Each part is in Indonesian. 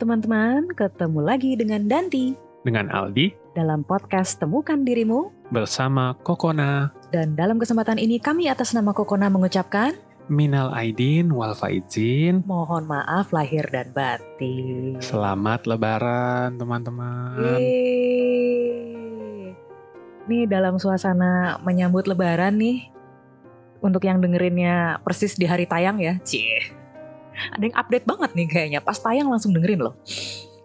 teman-teman, ketemu lagi dengan Danti Dengan Aldi dalam podcast Temukan Dirimu. bersama Kokona. Dan dalam kesempatan ini kami atas nama Kokona mengucapkan Minal Aidin wal Faizin. mohon maaf lahir dan batin. Selamat Lebaran teman-teman. Yeay. Nih dalam suasana menyambut Lebaran nih, untuk yang dengerinnya persis di hari tayang ya. Cie. Ada yang update banget nih kayaknya, pas tayang langsung dengerin loh.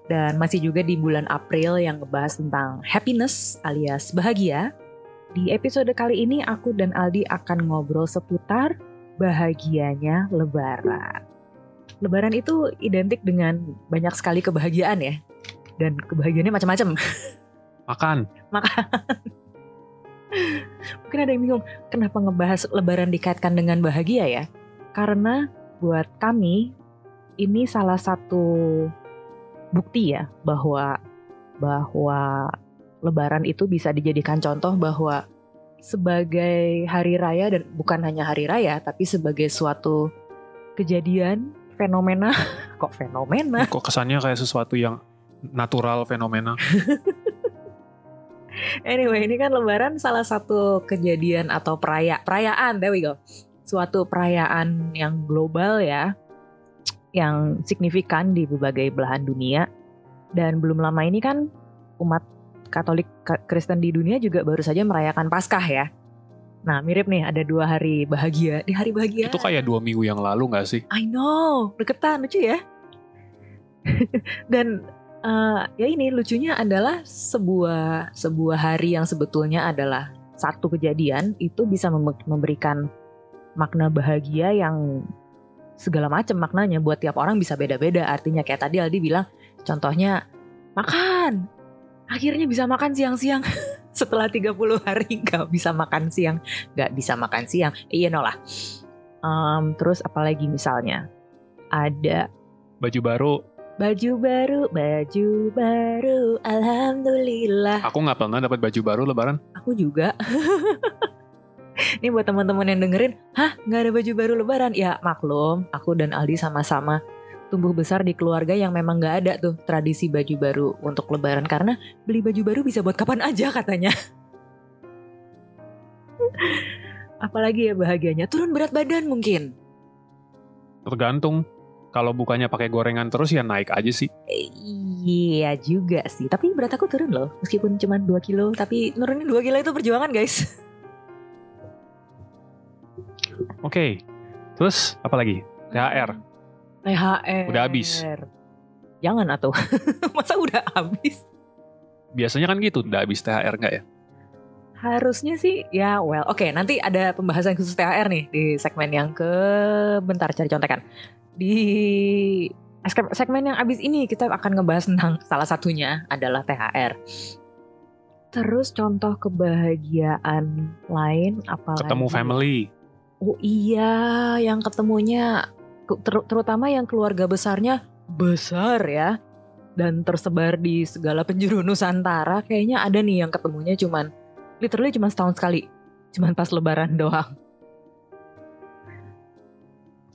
Dan masih juga di bulan April yang ngebahas tentang happiness alias bahagia. Di episode kali ini aku dan Aldi akan ngobrol seputar bahagianya Lebaran. Lebaran itu identik dengan banyak sekali kebahagiaan ya. Dan kebahagiaannya macam-macam. Makan. Mungkin ada yang bingung, kenapa ngebahas Lebaran dikaitkan dengan bahagia ya? Karena buat kami, ini salah satu bukti ya bahwa Lebaran itu bisa dijadikan contoh bahwa sebagai hari raya, dan bukan hanya hari raya, tapi sebagai suatu kejadian, fenomena. Kok fenomena? Kok kesannya kayak sesuatu yang natural fenomena. Anyway, ini kan Lebaran salah satu kejadian atau perayaan, there we go. Suatu perayaan yang global ya, yang signifikan di berbagai belahan dunia. Dan belum lama ini kan umat Katolik Kristen di dunia juga baru saja merayakan Paskah ya. Nah mirip nih, ada 2 hari bahagia. Di hari bahagia Itu kayak 2 minggu yang lalu gak sih? I know, deketan, lucu ya. Dan ya ini lucunya adalah sebuah hari yang sebetulnya adalah satu kejadian itu bisa memberikan makna bahagia yang segala macam maknanya. Buat tiap orang bisa beda-beda. Artinya kayak tadi Aldi bilang, contohnya makan. Akhirnya bisa makan siang-siang. Setelah 30 hari gak bisa makan siang. Iya no lah. Terus apalagi misalnya, ada Baju baru. Baju baru, alhamdulillah. Aku gak pernah dapat baju baru Lebaran. Aku juga. Ini buat teman-teman yang dengerin, hah gak ada baju baru Lebaran? Ya maklum, aku dan Aldi sama-sama tumbuh besar di keluarga yang memang gak ada tuh tradisi baju baru untuk Lebaran. Karena beli baju baru bisa buat kapan aja katanya. Apalagi ya bahagianya, turun berat badan mungkin. Tergantung. Kalau bukannya pakai gorengan terus ya naik aja sih. Iya juga sih, tapi berat aku turun loh. Meskipun cuma 2 kilo, tapi nurunin 2 kilo itu perjuangan guys. Oke. Terus apa lagi? THR. Udah habis. Jangan atuh. Masa udah habis? Biasanya kan gitu, udah habis THR gak ya? Harusnya sih ya well. Oke, nanti ada pembahasan khusus THR nih di segmen yang bentar cari contekan. Di segmen yang abis ini kita akan ngebahas tentang salah satunya adalah THR. Terus contoh kebahagiaan lain apalagi? Ketemu family. Oh iya, yang ketemunya terutama yang keluarga besarnya besar ya, dan tersebar di segala penjuru Nusantara. Kayaknya ada nih yang ketemunya literally cuman setahun sekali, cuman pas Lebaran doang.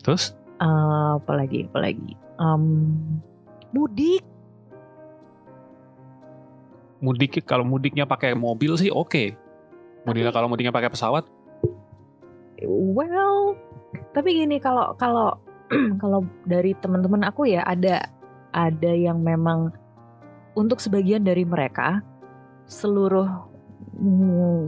Terus? Apalagi mudik. Kalau mudiknya pakai mobil sih oke. Kalau mudiknya pakai pesawat, well, tapi gini, kalau kalau dari teman-teman aku ya ada yang memang untuk sebagian dari mereka seluruh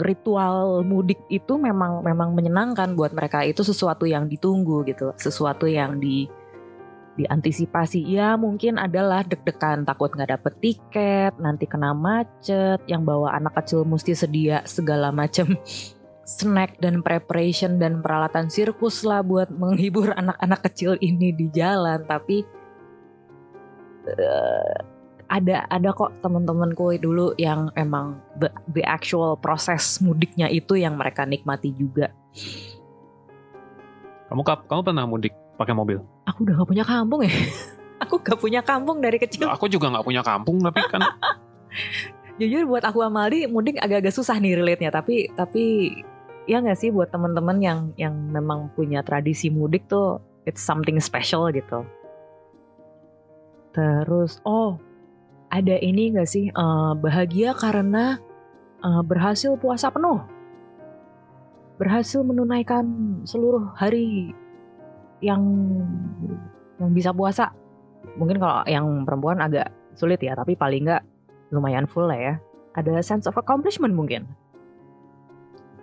ritual mudik itu memang menyenangkan buat mereka. Itu sesuatu yang ditunggu gitu, sesuatu yang diantisipasi. Ya mungkin adalah deg-degan, takut nggak dapet tiket, nanti kena macet, yang bawa anak kecil mesti sedia segala macam snack dan preparation dan peralatan sirkus lah buat menghibur anak-anak kecil ini di jalan. Tapi ada kok teman-temanku dulu yang emang the actual proses mudiknya itu yang mereka nikmati juga. Kamu pernah mudik pakai mobil? Aku udah gak punya kampung ya. Aku gak punya kampung dari kecil. Nah, aku juga gak punya kampung, tapi kan jujur buat aku sama Aldi mudik agak-agak susah nih relate-nya. Tapi ya gak sih buat teman-teman yang memang punya tradisi mudik tuh, it's something special gitu. Terus, ada ini nggak sih, bahagia karena berhasil puasa penuh, berhasil menunaikan seluruh hari yang bisa puasa. Mungkin kalau yang perempuan agak sulit ya, tapi paling nggak lumayan full lah ya. Ada sense of accomplishment mungkin.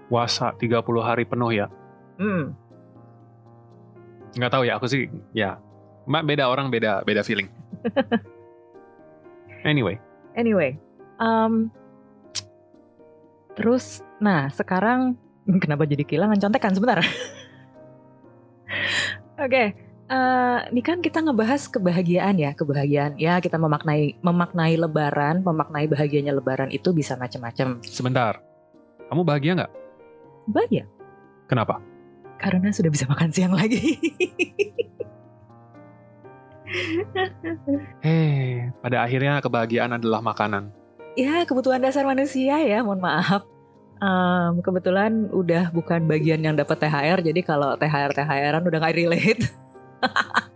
Puasa 30 hari penuh ya. Nggak tahu ya, aku sih ya. Beda orang, beda feeling. Anyway. Terus, nah sekarang kenapa jadi kehilangan contekan sebentar? Oke, ini kan kita ngebahas kebahagiaan ya. Kita memaknai Lebaran, memaknai bahagianya Lebaran itu bisa macam-macam. Sebentar, kamu bahagia nggak? Bahagia. Kenapa? Karena sudah bisa makan siang lagi. Pada akhirnya kebahagiaan adalah makanan. Ya, kebutuhan dasar manusia ya, mohon maaf. Kebetulan udah bukan bagian yang dapat THR, jadi kalau THR-THRan udah gak relate.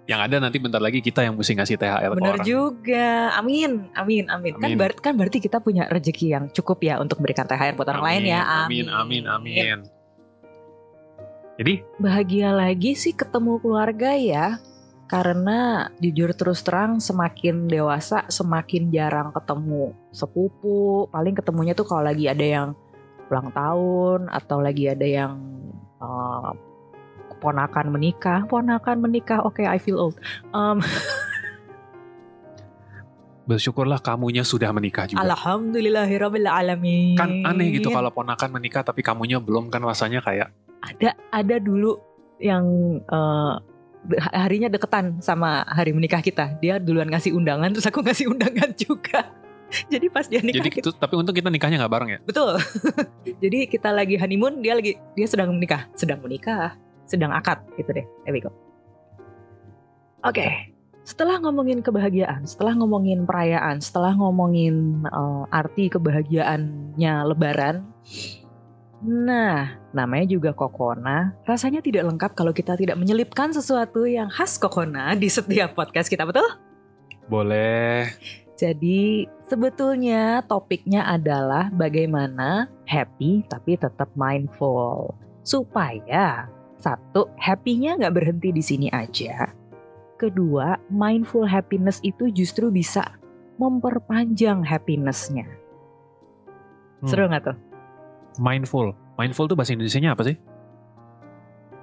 Yang ada nanti bentar lagi kita yang mesti ngasih THR ke orang. Bener juga, amin. Kan berarti kita punya rezeki yang cukup ya untuk berikan THR buat orang lain ya, amin. Jadi? Bahagia lagi sih ketemu keluarga ya. Karena jujur terus terang semakin dewasa semakin jarang ketemu sepupu. Paling ketemunya tuh kalau lagi ada yang ulang tahun atau lagi ada yang ponakan menikah. Oke, I feel old. Bersyukurlah kamunya sudah menikah juga. Alhamdulillahirabbil alamin. Kan aneh gitu kalau ponakan menikah tapi kamunya belum, kan rasanya kayak ada dulu yang harinya deketan sama hari menikah kita. Dia duluan ngasih undangan, terus aku ngasih undangan juga. Jadi pas dia nikah. Jadi tapi untung kita nikahnya nggak bareng ya. Betul. Jadi kita lagi honeymoon, dia sedang menikah, sedang akad gitu deh. There we go. Oke. Setelah ngomongin kebahagiaan, setelah ngomongin perayaan, setelah ngomongin arti kebahagiaannya Lebaran. Nah, namanya juga Kokona. Rasanya tidak lengkap kalau kita tidak menyelipkan sesuatu yang khas Kokona di setiap podcast kita, betul? Boleh. Jadi sebetulnya topiknya adalah bagaimana happy tapi tetap mindful. Supaya satu, happy-nya nggak berhenti di sini aja. Kedua, mindful happiness itu justru bisa memperpanjang happiness-nya. Seru nggak tuh? Mindful tuh bahasa Indonesianya apa sih?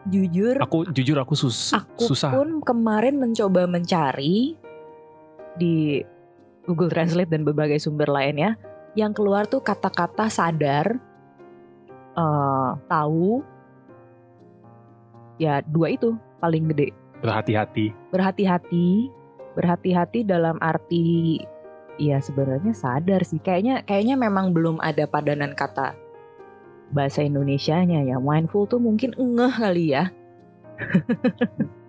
Jujur aku susah. Aku pun kemarin mencoba mencari di Google Translate dan berbagai sumber lainnya. Yang keluar tuh kata-kata sadar, tahu, ya dua itu paling gede. Berhati-hati dalam arti, ya sebenarnya sadar sih. Kayaknya memang belum ada padanan kata bahasa Indonesianya ya. Mindful tuh mungkin ngeh kali ya.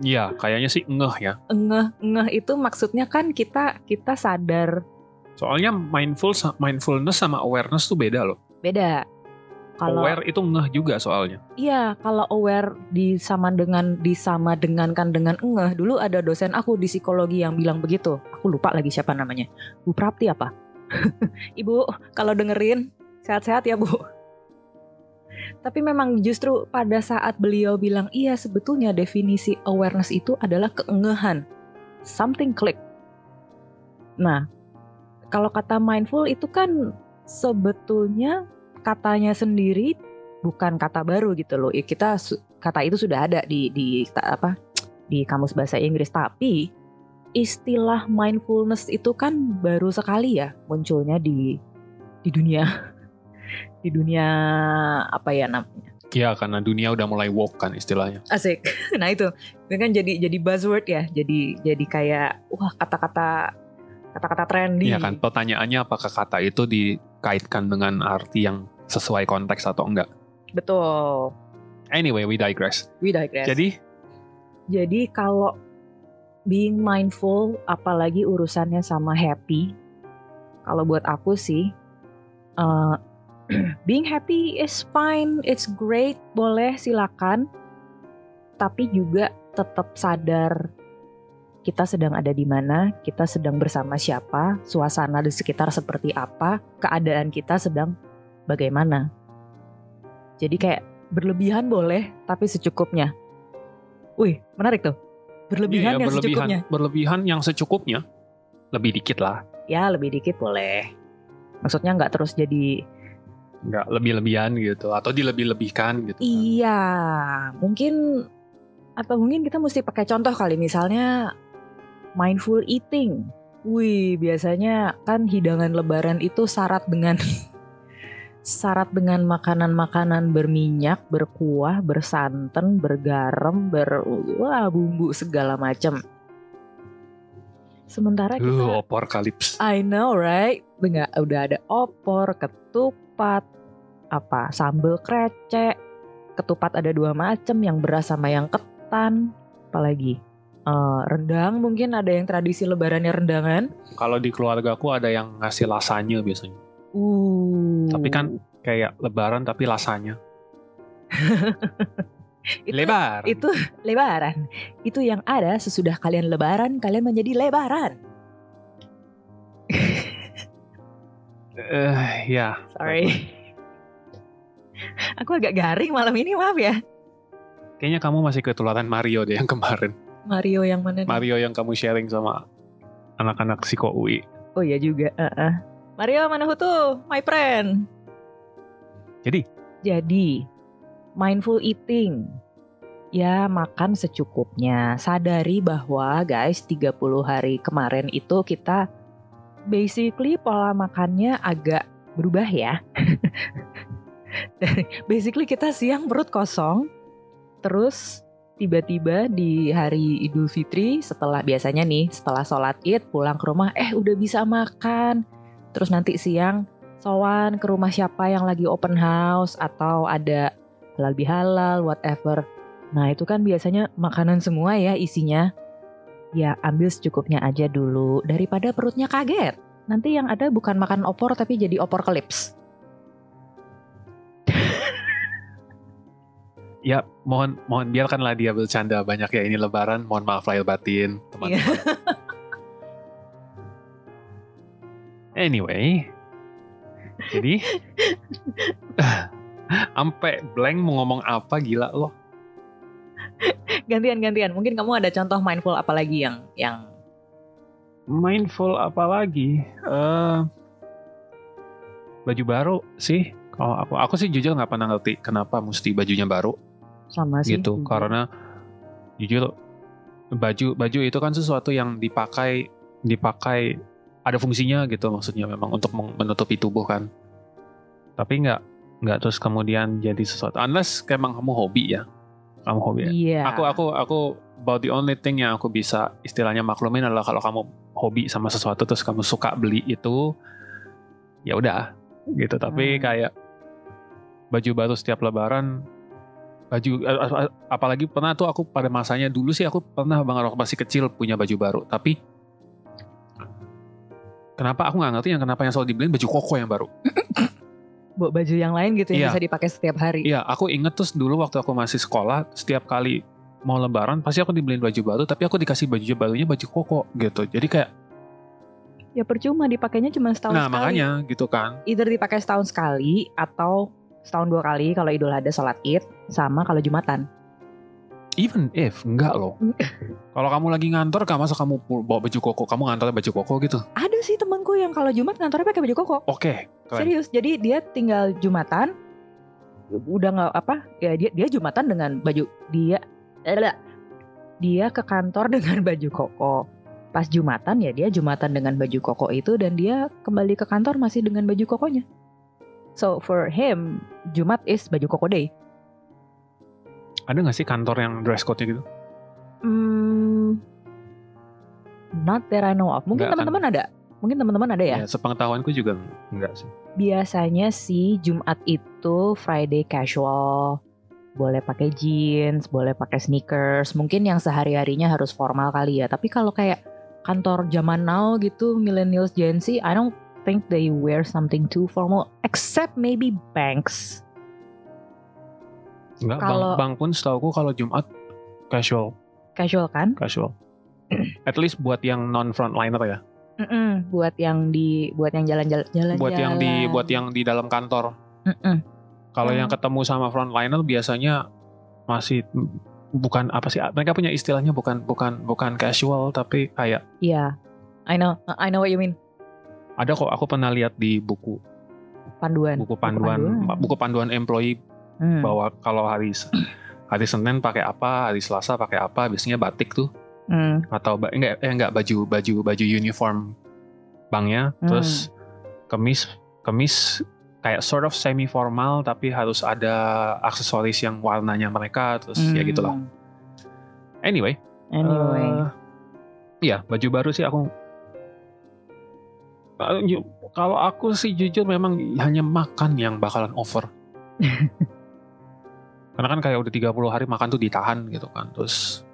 Iya, kayaknya sih ngeh ya. Ngeh itu maksudnya kan kita sadar. Soalnya mindfulness sama awareness tuh beda loh. Beda. Kalau aware itu ngeh juga soalnya. Iya, kalau aware disama dengankan dengan ngeh. Dulu ada dosen aku di psikologi yang bilang begitu. Aku lupa lagi siapa namanya. Bu Prapti apa? Ibu, kalau dengerin sehat-sehat ya, Bu. Tapi memang justru pada saat beliau bilang, iya sebetulnya definisi awareness itu adalah keengehan. Something click. Nah, kalau kata mindful itu kan sebetulnya katanya sendiri bukan kata baru gitu loh. Kata itu sudah ada di kamus bahasa Inggris, tapi istilah mindfulness itu kan baru sekali ya munculnya di dunia apa ya namanya? Iya, karena dunia udah mulai woke kan istilahnya. Asik. Nah itu kan jadi buzzword ya. Jadi kayak kata-kata trendy. Iya kan, pertanyaannya apakah kata itu dikaitkan dengan arti yang sesuai konteks atau enggak? Betul. Anyway, we digress. Jadi kalau being mindful, apalagi urusannya sama happy, kalau buat aku sih, being happy is fine, it's great, boleh silakan. Tapi juga tetap sadar kita sedang ada di mana, kita sedang bersama siapa, suasana di sekitar seperti apa, keadaan kita sedang bagaimana. Jadi kayak berlebihan boleh, tapi secukupnya. Wih, menarik tuh. Berlebihan yang secukupnya. Berlebihan yang secukupnya. Lebih dikit lah. Ya, lebih dikit boleh. Maksudnya nggak terus jadi... Nggak lebih-lebihan gitu. Atau dilebih-lebihkan gitu. Iya, mungkin... Atau mungkin kita mesti pakai contoh kali. Misalnya mindful eating. Wih, biasanya kan hidangan lebaran itu syarat dengan... syarat dengan makanan-makanan berminyak, berkuah, bersantan, bergaram, bumbu segala macam. Sementara kita opor kalips. I know right? Udah ada opor, ketupat, sambal krecek, ketupat ada 2 macam, yang beras sama yang ketan, apalagi rendang, mungkin ada yang tradisi lebarannya rendangan. Kalau di keluargaku ada yang ngasih lasanya biasanya. Tapi kan kayak lebaran tapi lasanya. Lebaran. Itu lebaran. Itu yang ada sesudah kalian lebaran, kalian menjadi lebaran. Ya. Sorry. Aku agak garing malam ini, maaf ya. Kayaknya kamu masih ketularan Mario deh yang kemarin. Mario yang mana nih? Mario yang kamu sharing sama anak-anak Psiko UI. Oh iya juga. Mario Manahutu, my friend. Jadi, mindful eating. Ya, makan secukupnya. Sadari bahwa guys, 30 hari kemarin itu kita basically pola makannya agak berubah ya. Basically kita siang perut kosong, terus tiba-tiba di hari Idul Fitri setelah sholat Id pulang ke rumah, udah bisa makan. Terus nanti siang sowan ke rumah siapa yang lagi open house atau ada halal bihalal whatever. Nah itu kan biasanya makanan semua ya isinya. Ya ambil secukupnya aja dulu daripada perutnya kaget. Nanti yang ada bukan makan opor tapi jadi opor kelips. Ya mohon biarkanlah dia bercanda banyak ya, ini lebaran, mohon maaf lahir batin teman-teman. Anyway, jadi sampai blank mau ngomong apa, gila loh. Gantian. Mungkin kamu ada contoh mindful apa lagi yang mindful apa lagi? Baju baru sih. Kalau aku sih jujur nggak pernah ngerti kenapa mesti bajunya baru. Sama sih. Gitu, karena jujur baju itu kan sesuatu yang dipakai ada fungsinya gitu, maksudnya memang untuk menutupi tubuh kan. Tapi nggak terus kemudian jadi sesuatu. Unless emang kamu hobi ya. Iya. Aku about the only thing yang aku bisa istilahnya maklumin adalah kalau kamu hobi sama sesuatu terus kamu suka beli itu, ya udah gitu. Tapi kayak baju baru setiap lebaran, apalagi pernah tuh aku pada masanya dulu sih aku pernah banget waktu masih kecil punya baju baru. Tapi kenapa aku nggak ngerti kenapa yang selalu dibeliin baju koko yang baru. Baju yang lain gitu yang bisa dipakai setiap hari. Iya, aku inget terus dulu waktu aku masih sekolah, setiap kali mau lebaran pasti aku dibeliin baju baru, tapi aku dikasih baju barunya baju koko gitu. Jadi kayak ya percuma, dipakainya cuma setahun sekali. Nah makanya gitu kan. Either dipakai setahun sekali atau setahun 2 kali kalau Idul Adha sholat Id, sama kalau Jumatan. Even if enggak loh. Kalau kamu lagi ngantor, masa kamu bawa baju koko, kamu ngantornya baju koko gitu? Ada sih temanku yang kalau Jumat ngantornya pakai baju koko. Oke. Serius, jadi dia tinggal Jumatan, udah nggak ya dia Jumatan dengan baju dia ke kantor dengan baju koko. Pas Jumatan ya dia Jumatan dengan baju koko itu, dan dia kembali ke kantor masih dengan baju kokonya. So for him, Jumat is baju koko day. Ada nggak sih kantor yang dress code-nya gitu? Not that I know of. Mungkin teman-teman ada. Mungkin teman-teman ada ya? Sepengetahuanku juga enggak sih. Biasanya sih Jumat itu Friday casual. Boleh pakai jeans, boleh pakai sneakers. Mungkin yang sehari-harinya harus formal kali ya. Tapi kalau kayak kantor zaman now gitu, millennials Gen Z, I don't think they wear something too formal. Except maybe banks. Enggak, bank pun setauku kalau Jumat casual. Casual kan? Casual. At least buat yang non frontliner ya. Buat yang jalan-jalan. Buat yang di dalam kantor. Kalau yang ketemu sama frontliner biasanya masih bukan apa sih? Mereka punya istilahnya bukan casual tapi kayak. Iya, I know what you mean. Ada kok, aku pernah lihat di buku panduan employee bahwa kalau hari Senin pakai apa, hari Selasa pakai apa, biasanya batik tuh. Atau enggak baju uniform banknya, terus kemis kayak sort of semi formal tapi harus ada aksesoris yang warnanya mereka, terus ya gitulah. Anyway. Iya, baju baru sih aku kalau aku sih jujur memang hanya makan yang bakalan over. Karena kan kayak udah 30 hari makan tuh ditahan gitu kan, terus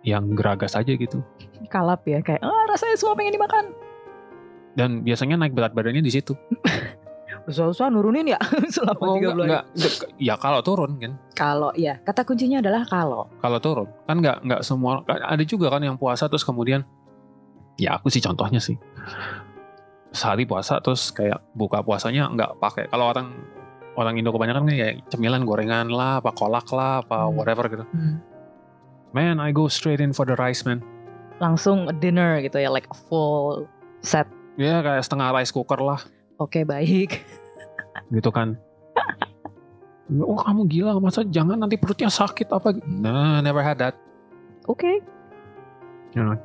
yang geragas aja gitu. Kalap ya, kayak rasanya semua pengen dimakan. Dan biasanya naik berat badannya di situ. Susah-susah nurunin ya selama 3 bulan. Ya kalau turun kan. Kalau ya, kata kuncinya adalah kalau. Kalau turun kan nggak semua, ada juga kan yang puasa terus kemudian, ya aku sih contohnya sih sehari puasa terus kayak buka puasanya nggak pakai. Kalau orang Indo kebanyakan kan kayak cemilan, gorengan lah, apa kolak lah, apa whatever gitu. Man, I go straight in for the rice, man. Langsung dinner gitu ya, like a full set. Ya kayak setengah rice cooker lah. Oke, baik. Gitu kan. Oh kamu gila, masa jangan nanti perutnya sakit apa? Nah, never had that. Oke.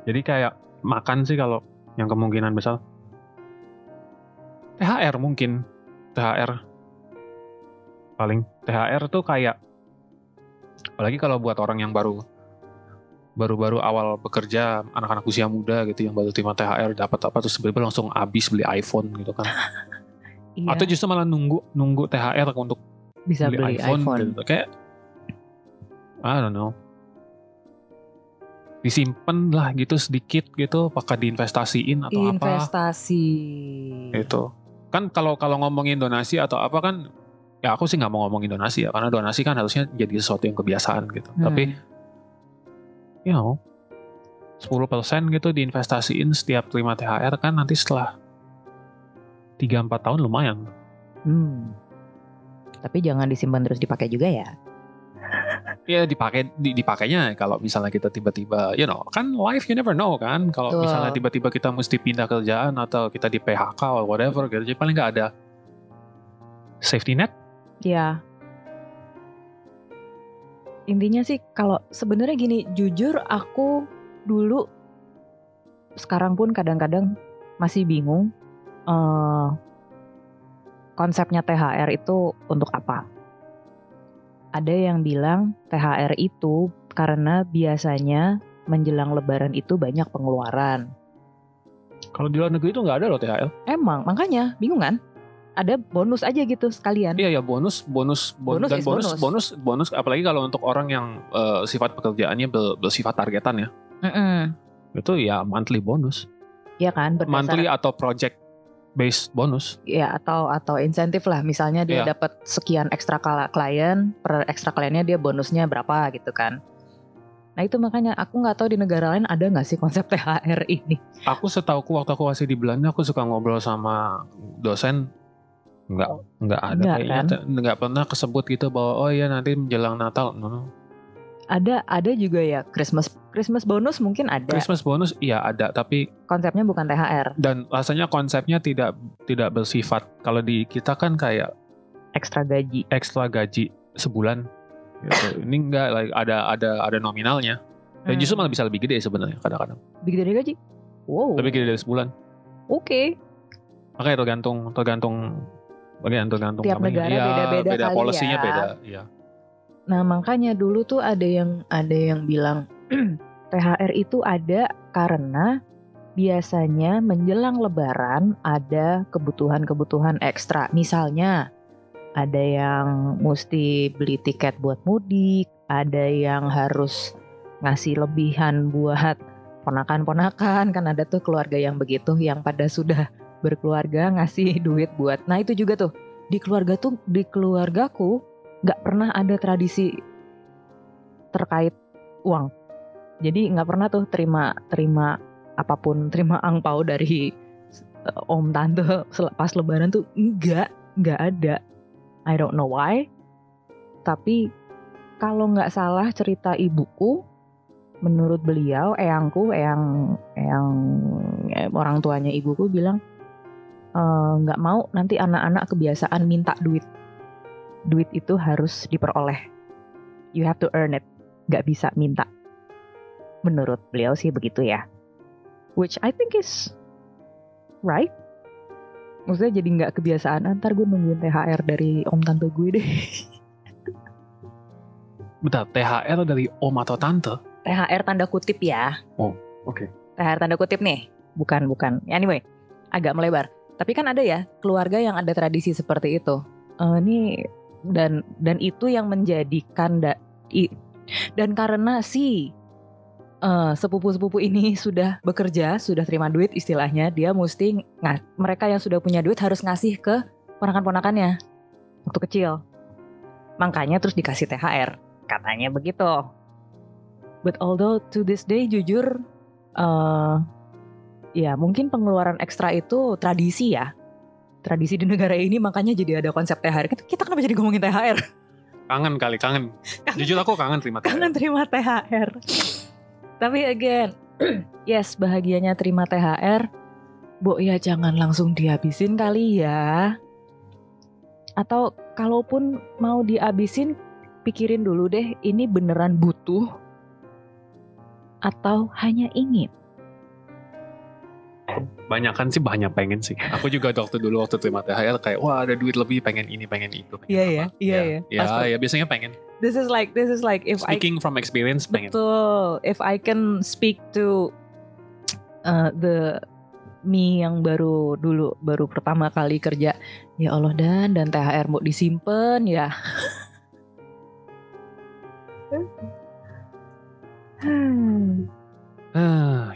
Jadi kayak makan sih kalau yang kemungkinan besar. THR mungkin. THR tuh kayak, apalagi kalau buat orang yang baru awal bekerja, anak-anak usia muda gitu yang baru terima THR dapat apa terus tiba-tiba langsung habis beli iPhone gitu kan. Iya. Atau justru malah nunggu THR untuk bisa beli iPhone. Gitu. Kayak I don't know. Disimpan lah gitu sedikit gitu, apakah diinvestasiin atau apa? Investasi. Itu. Kan kalau ngomongin donasi atau apa kan, ya aku sih nggak mau ngomongin donasi ya, karena donasi kan harusnya jadi sesuatu yang kebiasaan gitu. Tapi 10% gitu diinvestasiin setiap terima THR kan nanti setelah 3-4 tahun lumayan. Tapi jangan disimpan terus dipakai juga ya. Ya dipakainya kalau misalnya kita tiba-tiba, kan life you never know kan. Kalau misalnya tiba-tiba kita mesti pindah kerjaan atau kita di PHK or whatever gitu, jadi paling nggak ada safety net. Ya. Intinya sih kalau sebenarnya gini, jujur aku dulu, sekarang pun kadang-kadang masih bingung konsepnya THR itu untuk apa. Ada yang bilang THR itu karena biasanya menjelang Lebaran itu banyak pengeluaran. Kalau di luar negeri itu nggak ada loh THR. Emang, makanya bingung kan? Ada bonus aja gitu sekalian. Iya, bonus, apalagi kalau untuk orang yang sifat pekerjaannya bersifat targetan ya. Itu ya monthly bonus. Iya kan? Monthly atau project based bonus. Ya, atau insentif lah. Misalnya dia dapat sekian ekstra klien, per ekstra kliennya dia bonusnya berapa gitu kan. Nah itu makanya aku nggak tahu di negara lain ada nggak sih konsep THR ini. Aku setauku waktu aku masih di Belanda, aku suka ngobrol sama dosen, nggak ada kayaknya, nggak pernah kesebut gitu bahwa oh ya nanti menjelang Natal. No. Ada juga ya Christmas bonus mungkin ada. Christmas bonus iya ada, tapi konsepnya bukan THR. Dan rasanya konsepnya tidak bersifat, kalau di kita kan kayak ekstra gaji sebulan gitu. Ini enggak, like, ada nominalnya. Dan justru malah bisa lebih gede sebenarnya kadang-kadang. Lebih gede dari gaji? Wow. Lebih gede dari sebulan. Oke. Makanya tergantung tiap negara beda polisinya ya. Beda, iya. Nah makanya dulu tuh ada yang bilang THR itu ada karena biasanya menjelang Lebaran ada kebutuhan ekstra. Misalnya ada yang mesti beli tiket buat mudik, ada yang harus ngasih lebihan buat ponakan-ponakan, kan ada tuh keluarga yang begitu, yang pada sudah berkeluarga ngasih duit buat. Nah itu juga tuh di keluargaku nggak pernah ada tradisi terkait uang. Jadi nggak pernah tuh terima apapun, terima angpau dari om tante pas lebaran tuh nggak ada. I don't know why. Tapi kalau nggak salah cerita ibuku, menurut beliau, eyang orang tuanya ibuku bilang nggak mau nanti anak-anak kebiasaan minta duit. Duit itu harus diperoleh. You have to earn it. Nggak bisa minta. Menurut beliau sih begitu ya. Which I think is right. Maksudnya jadi nggak kebiasaan. Ntar gue nungguin THR dari om tante gue deh. Bentar, THR dari om atau tante? THR tanda kutip ya. Oh, oke. THR tanda kutip nih. Bukan. Anyway, agak melebar. Tapi kan ada ya keluarga yang ada tradisi seperti itu. Ini dan itu yang menjadikan dan karena si sepupu-sepupu ini sudah bekerja, sudah terima duit istilahnya, dia mesti mereka yang sudah punya duit harus ngasih ke ponakan-ponakannya waktu kecil. Makanya terus dikasih THR, katanya begitu. But although to this day jujur, ya mungkin pengeluaran ekstra itu tradisi ya. Tradisi di negara ini makanya jadi ada konsep THR. Kita kenapa jadi ngomongin THR? Kangen. Jujur aku kangen terima THR. Kangen terima THR. Tapi again, yes, bahagianya terima THR. Bo ya jangan langsung dihabisin kali ya. Atau kalaupun mau dihabisin, pikirin dulu deh, ini beneran butuh atau hanya ingin. Banyakan sih banyak pengen sih. Aku juga waktu terima THR kayak wah ada duit lebih, pengen ini pengen itu. Iya ya. Ya biasanya pengen. This is like if Speaking from experience pengen. Betul. If I can speak to the me yang baru pertama kali kerja, ya Allah dan THR mau disimpan ya.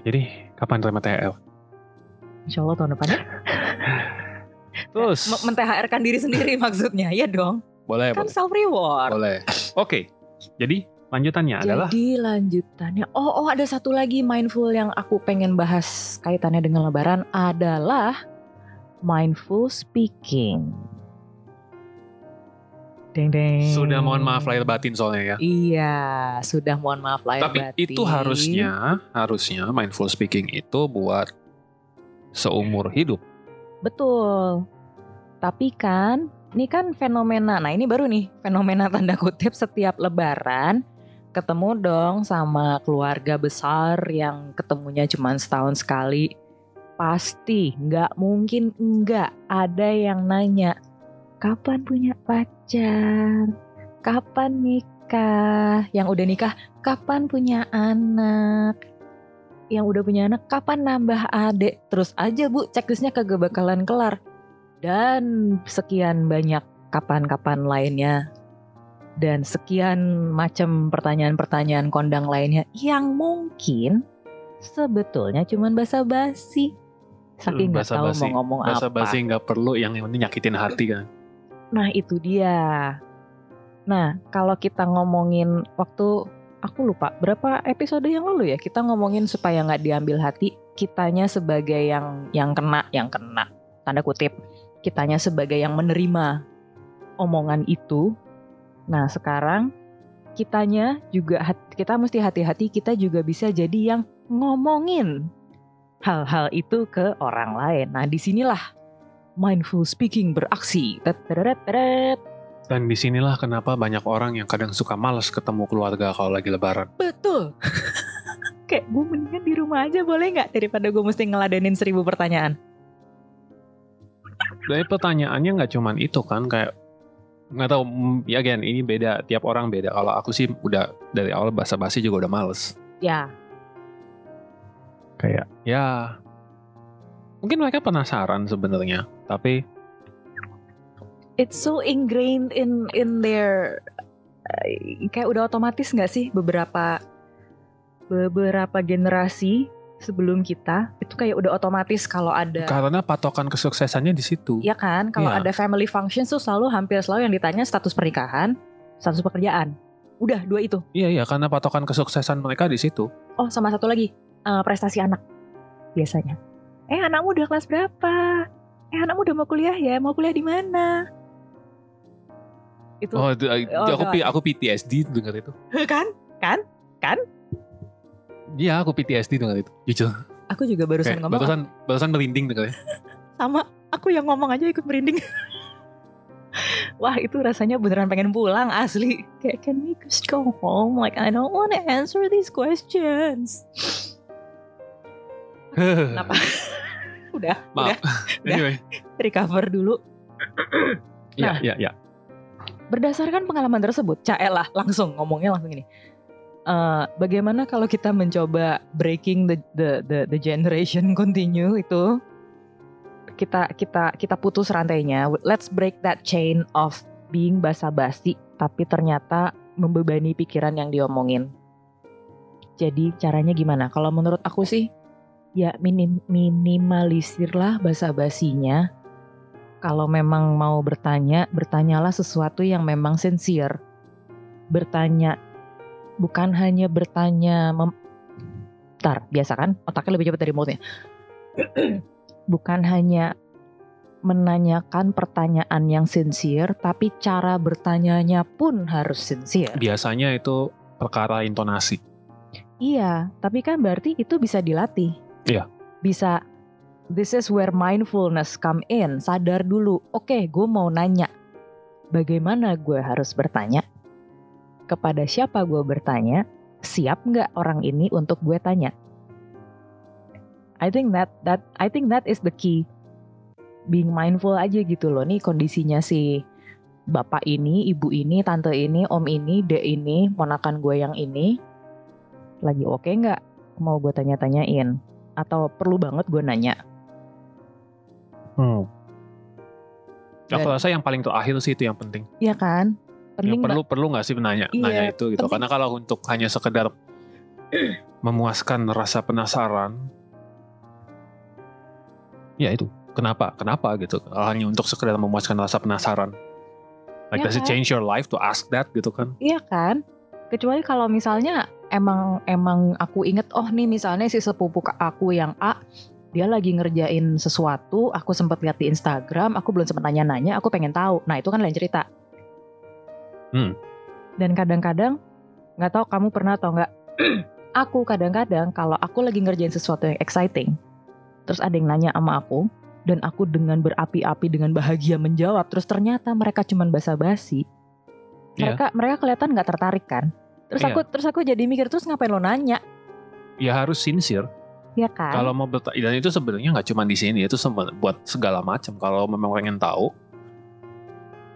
Jadi kapan terima THR? Insya Allah tahun depan ya. Terus men-THR-kan diri sendiri maksudnya, ya dong. Boleh. Self reward. Boleh. Oke. Jadi lanjutannya adalah. Jadi lanjutannya, ada satu lagi mindful yang aku pengen bahas kaitannya dengan Lebaran adalah mindful speaking. Deng. Sudah mohon maaf lahir batin soalnya ya. Iya, sudah mohon maaf lahir batin. Tapi itu harusnya mindful speaking itu buat seumur hidup. Betul. Tapi kan, ini kan fenomena. Nah ini baru nih, fenomena tanda kutip setiap Lebaran ketemu dong sama keluarga besar yang ketemunya cuma setahun sekali. Pasti nggak mungkin nggak ada yang nanya, kapan punya pacar? Kapan nikah? Yang udah nikah, kapan punya anak? Yang udah punya anak, kapan nambah adik? Terus aja bu, checklistnya kagak bakalan kelar. Dan sekian banyak kapan-kapan lainnya. Dan sekian macam pertanyaan-pertanyaan kondang lainnya yang mungkin sebetulnya cuma basa-basi. Saking gak tahu mau ngomong apa. Basa-basi gak perlu, yang penting nyakitin hati kan. Nah itu dia. Nah kalau kita ngomongin waktu, aku lupa berapa episode yang lalu ya, kita ngomongin supaya gak diambil hati, kitanya sebagai yang kena tanda kutip, kitanya sebagai yang menerima omongan itu. Nah sekarang kitanya juga, kita mesti hati-hati, kita juga bisa jadi yang ngomongin hal-hal itu ke orang lain. Nah disinilah mindful speaking beraksi. Dan disinilah kenapa banyak orang yang kadang suka malas ketemu keluarga kalau lagi Lebaran. Betul. Kayak gue mendingan di rumah aja boleh gak, daripada gue mesti ngeladenin 1000 pertanyaan. Dari pertanyaannya gak cuman itu kan, kayak gak tahu ya again, ini beda, tiap orang beda. Kalau aku sih udah dari awal basa-basi juga udah males. Ya. Kayak ya mungkin mereka penasaran sebenarnya, tapi it's so ingrained in their kayak udah otomatis nggak sih, beberapa generasi sebelum kita itu kayak udah otomatis kalau ada, karena patokan kesuksesannya di situ. Ya kan, kalau ada family functions tuh hampir selalu yang ditanya status pernikahan, status pekerjaan. Udah 2 itu. Iya, karena patokan kesuksesan mereka di situ. Oh, sama satu lagi, prestasi anak biasanya. Anakmu udah kelas berapa? Anakmu udah mau kuliah ya? Mau kuliah di mana? Itu. Aku PTSD dengar itu. Kan? Iya, aku PTSD dengar itu. Jujur. Aku juga barusan ngomong. Barusan merinding dengarnya. Sama, aku yang ngomong aja ikut merinding. Wah, itu rasanya beneran pengen pulang asli. Kayak, can we just go home? Like, I don't want to answer these questions. Kenapa? Udah. Anyway. Recover dulu. Iya. Berdasarkan pengalaman tersebut, Caelah ngomongnya langsung ini. Bagaimana kalau kita mencoba breaking the generation continue itu? Kita putus rantainya. Let's break that chain of being basa-basi, tapi ternyata membebani pikiran yang diomongin. Jadi caranya gimana? Kalau menurut aku sih, ya minimalisirlah basa-basinya. Kalau memang mau bertanya, bertanyalah sesuatu yang memang sincere. Bertanya, bukan hanya bertanya. Biasa kan? Otaknya lebih cepat dari mulutnya. Bukan hanya menanyakan pertanyaan yang sincere, tapi cara bertanyanya pun harus sincere. Biasanya itu perkara intonasi. Iya, tapi kan berarti itu bisa dilatih. Iya. Bisa, this is where mindfulness come in. Sadar dulu, oke, gue mau nanya. Bagaimana gue harus bertanya? Kepada siapa gue bertanya? Siap nggak orang ini untuk gue tanya? I think that is the key. Being mindful aja gitu loh. Nih kondisinya si bapak ini, ibu ini, tante ini, om ini, dek ini, ponakan gue yang ini lagi oke nggak? Mau gue tanya-tanyain? Atau perlu banget gue nanya? Aku rasa yang paling terakhir sih itu yang penting. Iya kan? Penting perlu nggak sih nanya itu gitu? Penting. Karena kalau untuk hanya sekedar memuaskan rasa penasaran. Ya itu, kenapa gitu, hanya untuk sekedar memuaskan rasa penasaran. Like, does it change your life to ask that gitu kan? Iya kan, kecuali kalau misalnya emang aku inget, nih misalnya si sepupu aku yang A, dia lagi ngerjain sesuatu, aku sempat lihat di Instagram, aku belum sempat nanya-nanya, aku pengen tahu, nah itu kan lain cerita. Dan kadang-kadang, gak tahu kamu pernah atau gak, aku kadang-kadang kalau aku lagi ngerjain sesuatu yang exciting, terus ada yang nanya sama aku, dan aku dengan berapi-api dengan bahagia menjawab, terus ternyata mereka cuman basa-basi. Mereka kelihatan nggak tertarik kan? Terus aku jadi mikir, terus ngapain lo nanya? Ya harus sincere. Ya kan? Kalau mau dan itu sebenarnya nggak cuma di sini, itu buat segala macam. Kalau memang pengen tahu,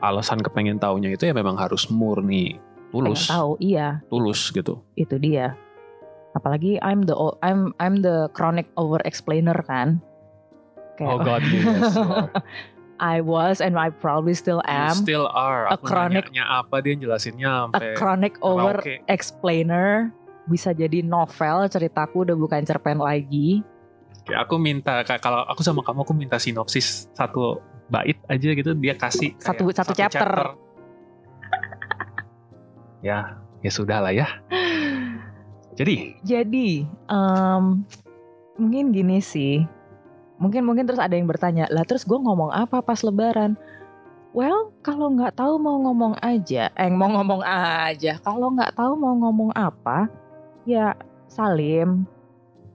alasan kepengen taunya itu ya memang harus murni, tulus. Pengen tahu, iya. Tulus gitu. Itu dia. Apalagi I'm the chronic over explainer kan. Kayak, oh God, yes. I was and I probably still am. You still are. A chronic, apa dia jelasinnya sampai a chronic over explainer. Bisa jadi novel, ceritaku udah bukan cerpen lagi. Kayak aku minta, kalau aku sama kamu, aku minta sinopsis satu bait aja gitu, dia kasih satu chapter. Ya sudah lah ya. Jadi mungkin gini sih. Mungkin terus ada yang bertanya, lah terus gue ngomong apa pas lebaran? Well, kalau nggak tahu mau ngomong aja. Kalau nggak tahu mau ngomong apa, ya salim,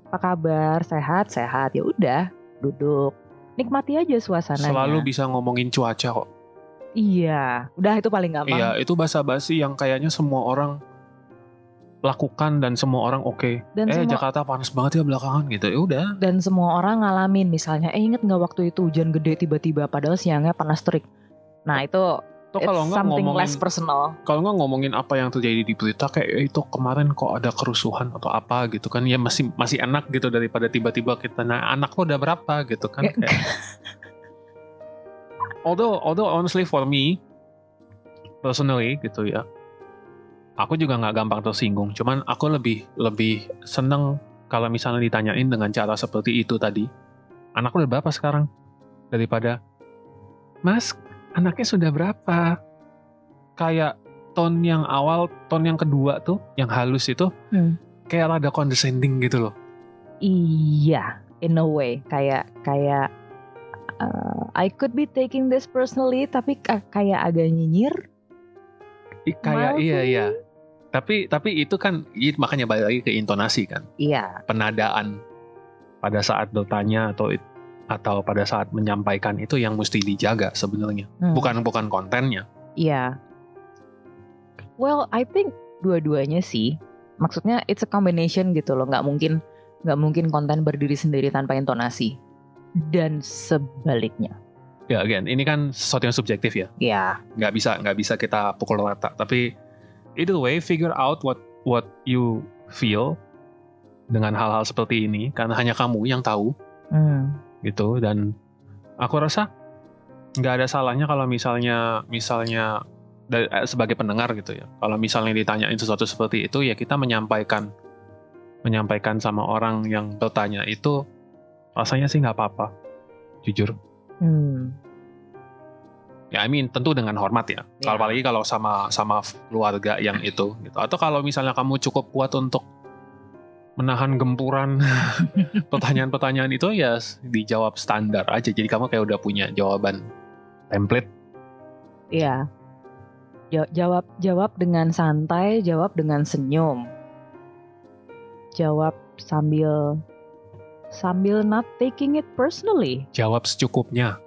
apa kabar, sehat, ya udah, duduk, nikmati aja suasananya. Selalu bisa ngomongin cuaca kok. Iya, udah itu paling gampang. Iya, itu basa-basi yang kayaknya semua orang lakukan dan semua orang oke. Jakarta panas banget ya belakangan gitu, ya udah. Dan semua orang ngalamin, misalnya, inget nggak waktu itu hujan gede tiba-tiba, padahal siangnya panas terik. Nah itu kalau nggak ngomongin less personal. Kalau nggak ngomongin apa yang terjadi di berita, kayak itu kemarin kok ada kerusuhan atau apa gitu kan, ya masih enak gitu daripada tiba-tiba kita anak lo udah berapa gitu kan. Kayak. Although honestly for me personally gitu ya, aku juga nggak gampang tersinggung. Cuman aku lebih seneng kalau misalnya ditanyain dengan cara seperti itu tadi. Anak udah berapa sekarang? Daripada, Mas, anaknya sudah berapa? Kayak tone yang awal, tone yang kedua tuh, yang halus itu kayak rada condescending gitu loh. Iya, in a way kayak I could be taking this personally, tapi kayak agak nyinyir. Kayak Mildly. iya. Tapi itu kan makanya balik lagi ke intonasi kan. Iya. Penadaan pada saat bertanya atau pada saat menyampaikan itu yang mesti dijaga sebenarnya. Bukan kontennya. Iya. Well, I think dua-duanya sih. Maksudnya it's a combination gitu loh. Nggak mungkin konten berdiri sendiri tanpa intonasi. Dan sebaliknya. Ya, again, ini kan sesuatu yang subjektif ya. Iya. Nggak bisa kita pukul rata. Tapi either way, figure out what you feel dengan hal-hal seperti ini, karena hanya kamu yang tahu. Gitu. Dan aku rasa nggak ada salahnya kalau misalnya sebagai pendengar gitu ya. Kalau misalnya ditanyain sesuatu seperti itu, ya kita menyampaikan sama orang yang bertanya itu. Rasanya sih nggak apa-apa, jujur. Ya, tentu dengan hormat ya. Kalau apalagi kalau sama keluarga yang itu, gitu. Atau kalau misalnya kamu cukup kuat untuk menahan gempuran pertanyaan-pertanyaan itu, ya dijawab standar aja. Jadi kamu kayak udah punya jawaban template. Iya. Jawab dengan santai, jawab dengan senyum. Jawab sambil not taking it personally. Jawab secukupnya.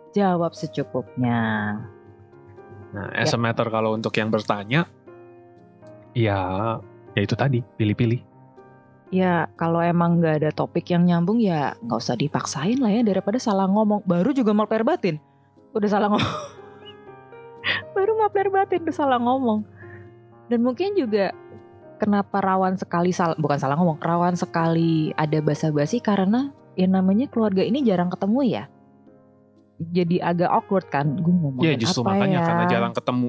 Nah, as a matter kalau untuk yang bertanya, ya itu tadi, pilih-pilih. Ya, kalau emang nggak ada topik yang nyambung ya nggak usah dipaksain lah ya, daripada salah ngomong. Baru juga mapler batin, udah salah ngomong. Baru mapler batin udah salah ngomong. Dan mungkin juga kenapa rawan sekali rawan sekali ada basa-basi karena yang namanya keluarga ini jarang ketemu ya. Jadi agak awkward kan, gue ngomongin ya, justru apa makanya ya. Karena jarang ketemu.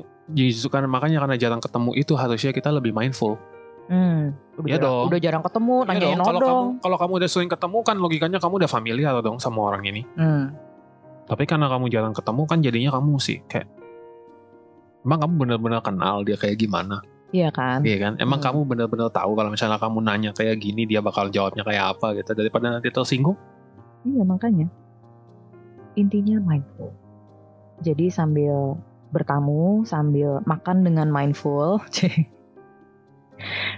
Karena jarang ketemu itu harusnya kita lebih mindful. Udah jarang ketemu, nanyain dong. Kalau kamu udah sering ketemu kan logikanya kamu udah familiar dong sama orang ini. Tapi karena kamu jarang ketemu kan jadinya kamu sih kayak, emang kamu benar-benar kenal dia kayak gimana? Iya kan? Iya kan? Emang kamu benar-benar tahu kalau misalnya kamu nanya kayak gini dia bakal jawabnya kayak apa gitu, daripada nanti tersinggung? Iya, makanya intinya mindful. Jadi sambil bertamu, sambil makan dengan mindful,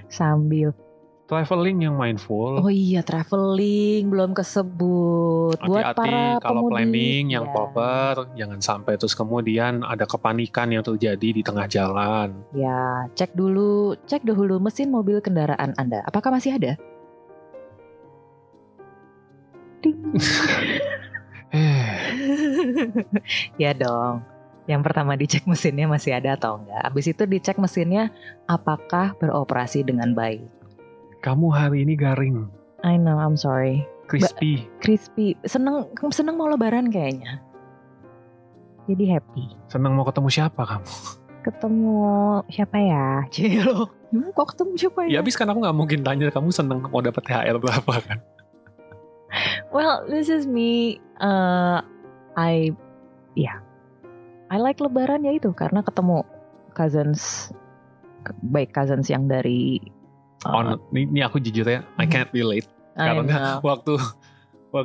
sambil traveling yang mindful. Oh iya, traveling belum kesebut. Buat para kalau pemudi, planning yang proper, jangan sampai terus kemudian ada kepanikan yang terjadi di tengah jalan. Ya, cek dahulu mesin mobil kendaraan Anda. Apakah masih ada? Ya dong. Yang pertama dicek mesinnya masih ada atau enggak. Habis itu dicek mesinnya apakah beroperasi dengan baik. Kamu hari ini garing. I know, I'm sorry. Crispy. Seneng mau lebaran kayaknya. Jadi happy. Seneng mau ketemu siapa kamu? Ketemu siapa ya? Cilo. Kok ketemu siapa ya? Ya abis kan aku gak mungkin tanya kamu seneng mau dapat THR berapa kan? Well, this is me. I like lebaran ya itu. Karena ketemu cousins. Baik cousins yang dari... Ini aku jujur ya, I can't relate. Karena waktu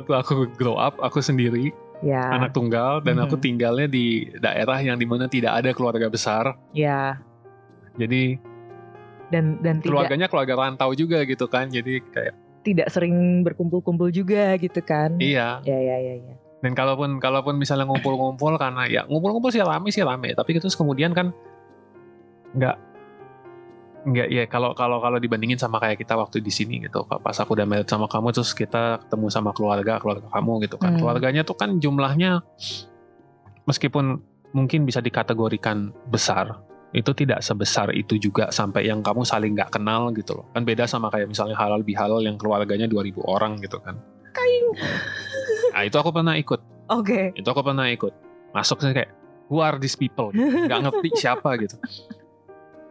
aku grow up, aku sendiri, anak tunggal, dan aku tinggalnya di daerah yang dimana tidak ada keluarga besar. Ya. Jadi dan keluarganya keluarga rantau juga gitu kan, jadi kayak tidak sering berkumpul-kumpul juga gitu kan. Iya. Ya. Dan kalaupun misalnya ngumpul-ngumpul karena ya ngumpul-ngumpul sih rame, tapi terus kemudian kan nggak ya kalau dibandingin sama kayak kita waktu di sini gitu, pas aku udah married sama kamu terus kita ketemu sama keluarga kamu gitu kan, keluarganya tuh kan jumlahnya meskipun mungkin bisa dikategorikan besar, itu tidak sebesar itu juga sampai yang kamu saling nggak kenal gitu loh, kan beda sama kayak misalnya halal bihalal yang keluarganya 2.000 orang gitu kan. Nah itu aku pernah ikut. Oke. Itu aku pernah ikut, masuk sih kayak who are these people, nggak ngerti siapa gitu.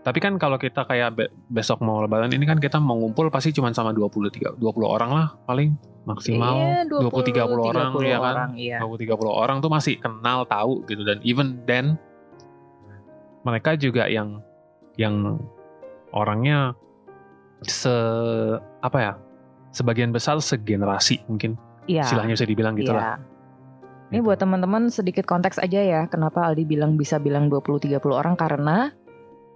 Tapi kan kalau kita kayak besok mau lebaran ini kan kita mau ngumpul pasti cuma sama 20 orang lah paling maksimal. Iya, 20-30 orang ya kan. Iya. 20-30 orang tuh masih kenal tahu gitu, dan even then mereka juga yang yang orangnya sebagian besar segenerasi mungkin. Iya. Istilahnya bisa dibilang gitu Iya. lah. Ini Gitu. buat teman-teman sedikit konteks aja ya, kenapa Aldi bisa bilang 20-30 orang, karena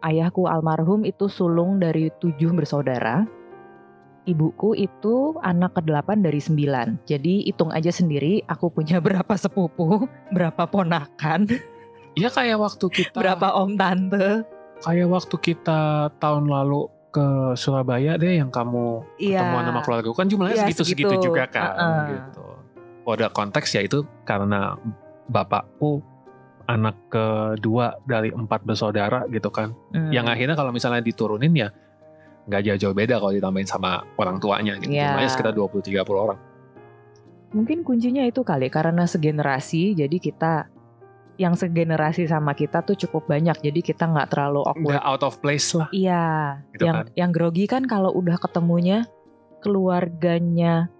ayahku almarhum itu sulung dari 7 bersaudara. Ibuku itu anak ke-8 dari 9. Jadi hitung aja sendiri, aku punya berapa sepupu, berapa ponakan, Iya kayak waktu kita berapa om tante. kayak waktu kita tahun lalu ke Surabaya deh yang kamu ketemuan sama keluarga kan jumlahnya Iya, segitu segitu. juga kan gitu. Pada konteks ya itu karena bapakku anak kedua dari 4 bersaudara gitu kan. Yang akhirnya kalau misalnya diturunin ya nggak jauh-jauh beda kalau ditambahin sama orang tuanya gitu. Iya. Jumlahnya sekitar 20-30 orang. Mungkin kuncinya itu kali, karena segenerasi, jadi kita yang segenerasi sama kita tuh cukup banyak, jadi kita nggak terlalu awkward. Nggak out of place lah. Iya, Gitu yang grogi kan kalau udah ketemunya keluarganya.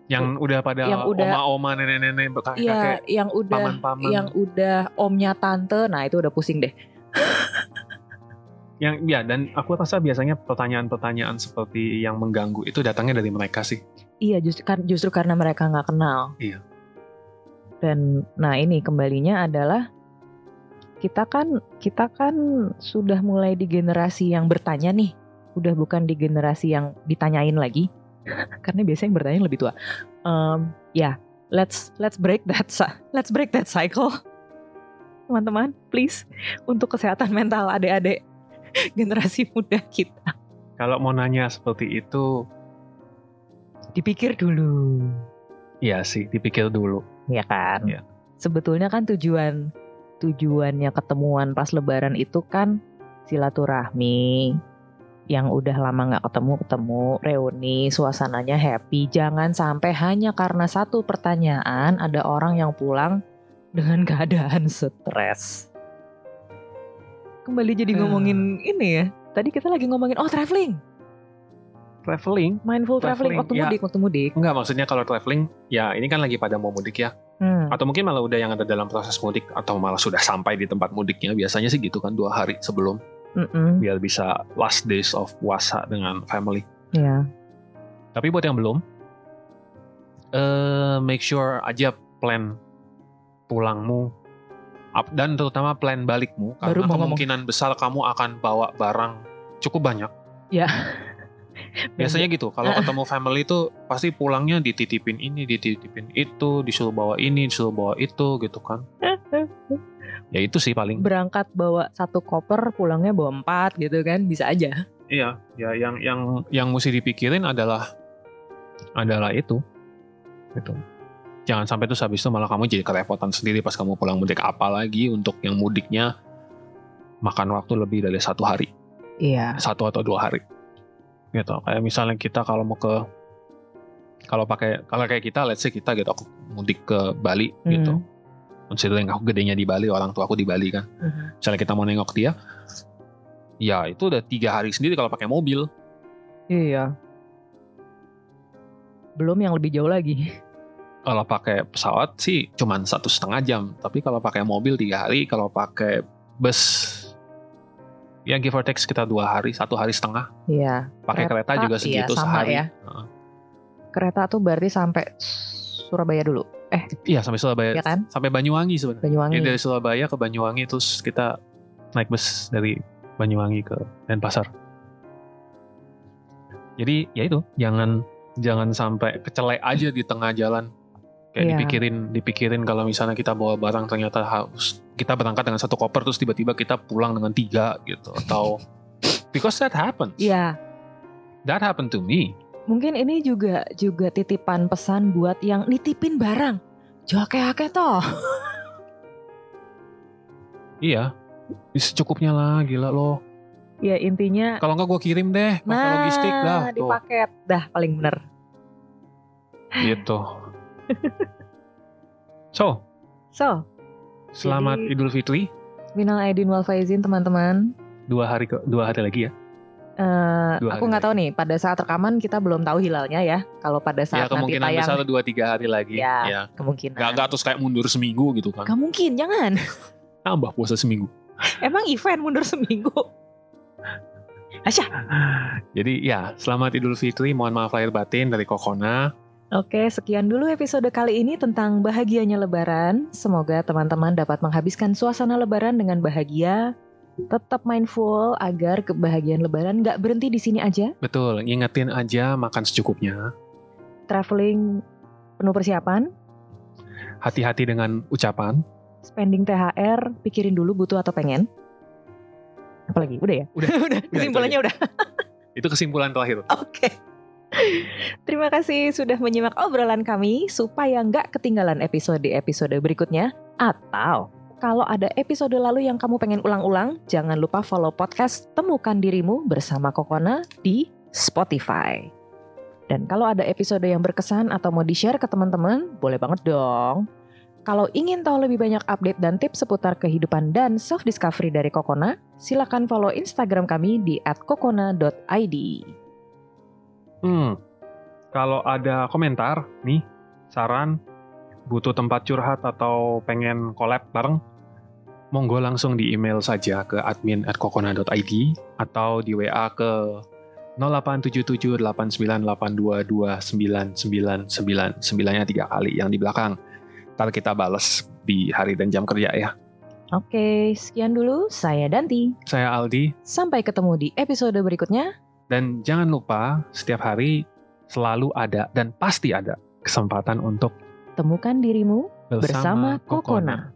Yang udah pada oma-oma, nenek-nenek, kakek-kakek, Iya, paman-paman. yang udah omnya tante, nah itu udah pusing deh. Dan aku rasa biasanya pertanyaan-pertanyaan seperti yang mengganggu itu datangnya dari mereka sih. Iya, justru karena mereka nggak kenal. Iya. Dan nah ini kembalinya adalah kita kan sudah mulai di generasi yang bertanya nih, udah bukan di generasi yang ditanyain lagi. Karena biasanya yang bertanya lebih tua. Let's break that cycle, teman-teman, please, untuk kesehatan mental adik-adik generasi muda kita. Kalau mau nanya seperti itu, dipikir dulu. Iya sih, dipikir dulu. Ya kan. Ya. Sebetulnya kan tujuannya ketemuan pas Lebaran itu kan silaturahmi. Yang udah lama nggak ketemu, reuni, suasananya happy. Jangan sampai hanya karena satu pertanyaan ada orang yang pulang dengan keadaan stres. Kembali jadi ngomongin ini ya. Tadi kita lagi ngomongin traveling. Mindful traveling waktu mudik. Enggak, maksudnya kalau traveling ya ini kan lagi pada mau mudik ya. Atau mungkin malah udah yang ada dalam proses mudik, atau malah sudah sampai di tempat mudiknya. Biasanya sih gitu kan, 2 hari sebelum. Biar bisa last days of puasa dengan family. Iya. Tapi buat yang belum, make sure aja plan pulangmu dan terutama plan balikmu, karena kemungkinan besar kamu akan bawa barang cukup banyak. Ya. Biasanya gitu, kalau ketemu family itu pasti pulangnya dititipin ini, dititipin itu, disuruh bawa ini, disuruh bawa itu gitu kan. Ya itu sih paling. Berangkat bawa 1 koper, pulangnya bawa 4 gitu kan, bisa aja. Iya, ya yang mesti dipikirin adalah itu. Gitu. Jangan sampai tuh habis itu malah kamu jadi kerepotan sendiri pas kamu pulang mudik, apalagi untuk yang mudiknya makan waktu lebih dari 1 hari. Iya. 1 atau 2 hari. Gitu. Kayak misalnya kita kalau kayak kita, let's say kita gitu, aku mudik ke Bali gitu. Considering aku gedenya di Bali, orang tua aku di Bali kan. Misalnya kita mau nengok dia, ya itu udah 3 hari sendiri kalau pakai mobil. Iya. Belum yang lebih jauh lagi. Kalau pakai pesawat sih cuman 1,5 jam. Tapi kalau pakai mobil 3 hari, kalau pakai bus ya give or take sekitar 2 hari, 1,5 hari. Iya. Pakai kereta juga segitu, sama sehari. Ya. Kereta tuh berarti sampai Surabaya dulu. Iya, sampai Surabaya, ya kan? Sampai Banyuwangi sebenarnya. Banyuwangi. Dari Surabaya ke Banyuwangi, terus kita naik bus dari Banyuwangi ke Denpasar. Jadi ya itu, jangan sampai kecelek aja di tengah jalan. Kayak dipikirin kalau misalnya kita bawa barang ternyata harus kita berangkat dengan 1 koper terus tiba-tiba kita pulang dengan 3 gitu, atau because that happens. Iya. That happened to me. Mungkin ini juga titipan pesan buat yang nitipin barang. Joke-ake toh. Iya. Secukupnya lah, gila lo. Ya intinya. Kalau enggak gue kirim deh, pakai logistik dah. Di paket dah paling bener. Gitu. So. Selamat Idul Fitri. Minal aidin wal faizin teman-teman. 2 hari lagi ya. Aku nggak tahu nih, pada saat rekaman kita belum tahu hilalnya ya. Kalau pada saat nanti tayang, kemungkinan besar 2-3 hari lagi. Ya. Kemungkinan. Gak terus kayak mundur seminggu gitu kan. Gak mungkin, jangan. Tambah puasa seminggu. Emang event mundur seminggu? Asya. Jadi ya, selamat Idul Fitri, mohon maaf lahir batin dari Kokona. Oke, sekian dulu episode kali ini tentang bahagianya Lebaran. Semoga teman-teman dapat menghabiskan suasana Lebaran dengan bahagia. Tetap mindful agar kebahagiaan Lebaran nggak berhenti di sini aja. Betul, ingetin aja makan secukupnya. Traveling penuh persiapan. Hati-hati dengan ucapan. Spending THR, pikirin dulu butuh atau pengen. Apalagi? Udah ya? Udah. Kesimpulannya udah. Itu kesimpulan terakhir. Oke. Terima kasih sudah menyimak obrolan kami supaya nggak ketinggalan episode berikutnya. Atau kalau ada episode lalu yang kamu pengen ulang-ulang, jangan lupa follow podcast Temukan Dirimu bersama Kokona di Spotify. Dan kalau ada episode yang berkesan atau mau di-share ke teman-teman, boleh banget dong. Kalau ingin tahu lebih banyak update dan tips seputar kehidupan dan self-discovery dari Kokona, silakan follow Instagram kami di @kokona.id. Kalau ada komentar nih, saran, butuh tempat curhat atau pengen collab bareng, monggo langsung di email saja ke admin@kokona.id atau di WA ke 08778982299999-nya 3 kali yang di belakang. Ntar kita bales di hari dan jam kerja ya. Oke, sekian dulu. Saya Danti. Saya Aldi. Sampai ketemu di episode berikutnya. Dan jangan lupa, setiap hari selalu ada dan pasti ada kesempatan untuk Temukan dirimu bersama Kokona.